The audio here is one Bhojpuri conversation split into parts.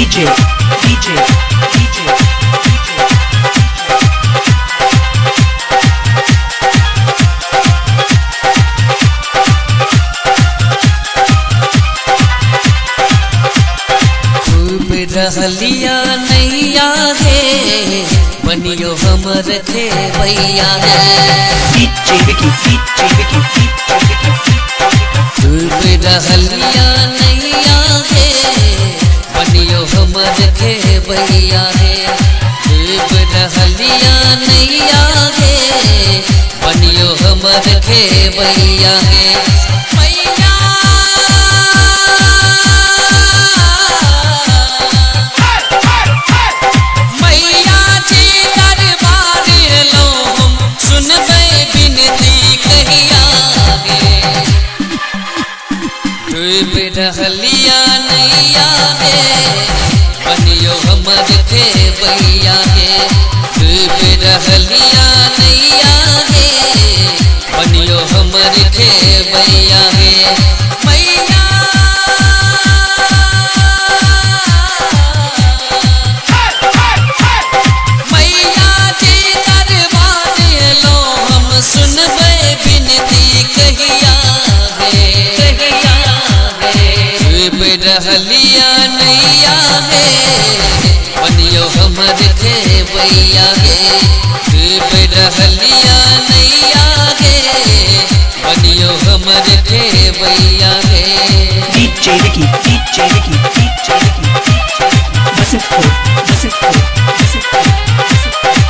DJ, DJ, DJ, डूब रहलिया नैया गे बनियो हमर थे भैया DJ Vicky, DJ Vicky, DJ Vicky. डूब रहलिया नैया गे बनियो हमर थे भैया डूब रहलिया नैया गे बनियो हमर थे भैया डूब रहलिया नैया गे बनियो हमर थे भैया डूब रहलिया नैया गे बनियो हमर थे भैया मैया मैया जी दरबार लो हम सुनबै बिनती कहिया डूब रहलिया नैया गे बनियो हमर थे भैया डूब रहलिया नैया गे बनियो हमर थे भैया DJ Vicky, DJ Vicky, DJ Vicky, DJ Vicky. Basantpur, Basantpur, Basantpur,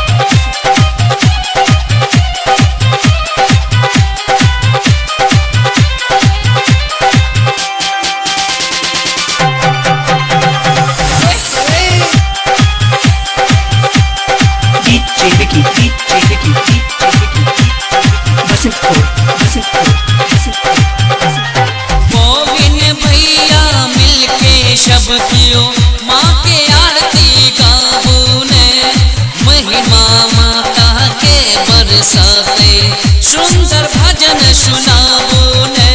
DJ Vicky, DJ Vicky, DJ Vicky, Basantpur, Basantpur, Basantpur, Basantpur. Govind भैया मिलके सब कियो माँ के आरती गाबू ने महिमा माता के बरसाते सुंदर भजन सुनाबू ने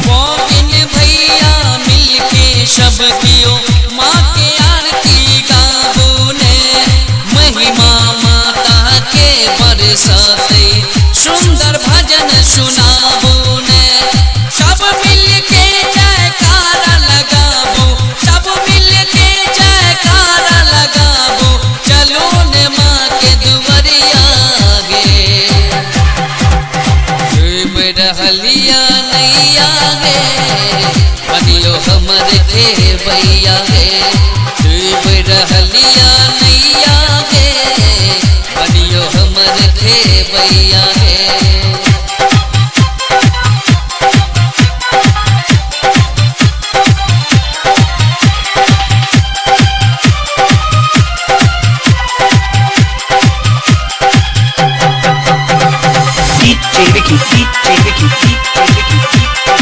गोविंद भैया मिलके सब कियो माँ के आरती गाबू ने महिमा माता के बरसाते सुंदर भजन सुनाबू ने सब मिलके जयकारा लगाबू सब मिलके जयकारा लगाबू चलो ने माँ के दुवरिया गे डूब रहलिया नैया गे बनियो हमर थे भैया डूब रहलिया नैया गे बनियो हमर थे भैया DJ Vicky, DJ Vicky, DJ Vicky, DJ Vicky.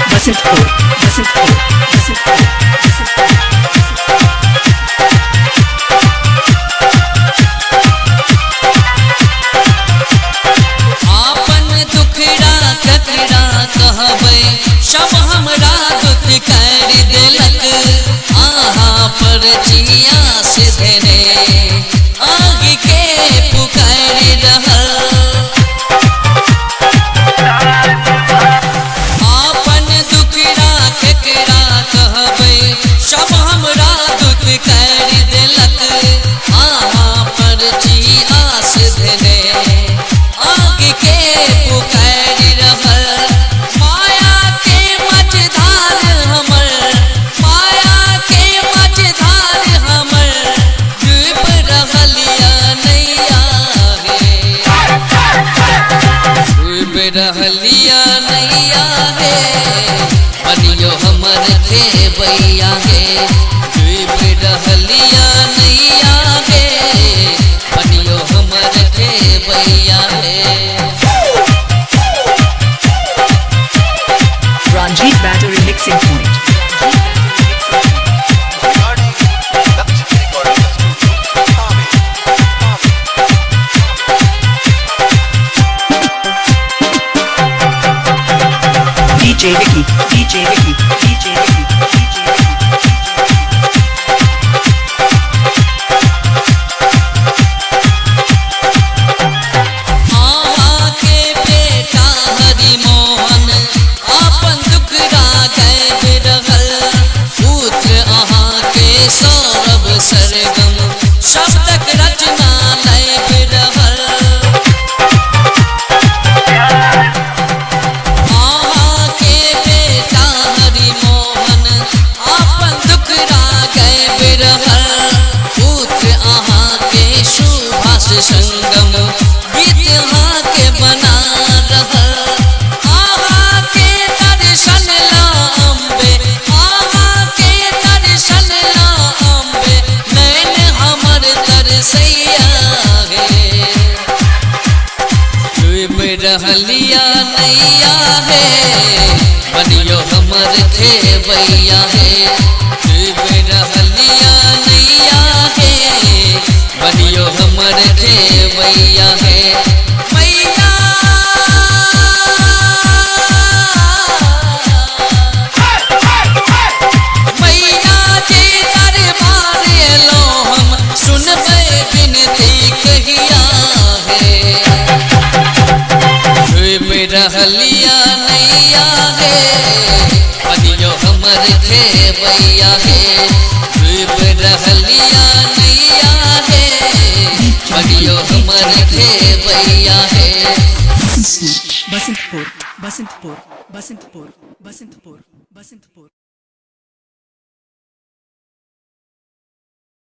Basantpur, Basantpur, Basantpur, Basantpur. आपन दुखड़ा ककड़ा कहबै सब हमरा दुख कर देलक आहा पर जिया से धने आग के पुकार रहल आपन दुखड़ा ककड़ा कहबै सब हमरा दुख कर देलक आहा पर जिया से धने आग के पुकार रहल माया के मझधार हमर माया के मझधार हमर डूब रहलिया नैया डूब रहलिया नैया बनियो हमर थे भैया डूब रहलिया नैया बनियो हमर थे भैया Ranjit Battery Mixing Point. DJ Vicky, DJ Vicky, DJ Saurabh सरगम शब्दक रचना लय बिरहल आहा के बेटा हरि मोहन आपन दुखरा गए बिरहल पुत्र आहा के सुभाष संगम गीत आहा के बना रहल आहा के दर्शन ला अम्बे आहा के दर्शन ला अम्बे नैन हमर तरसैया है डूब रहलिया नैया है बनियो हमर खेबैया है डूब रहलिया नैया है बनियो हमर खेबैया है मैया मैया के दरबार एलो हम सुनबै बिनती कहिया है डूब रहलिया नैया है बनियो हमर खेबैया है डूब रहलिया नैया है बनियो हमर खेबैया है Basantpur, Basantpur, Basantpur, Basantpur, Basantpur, Basantpur.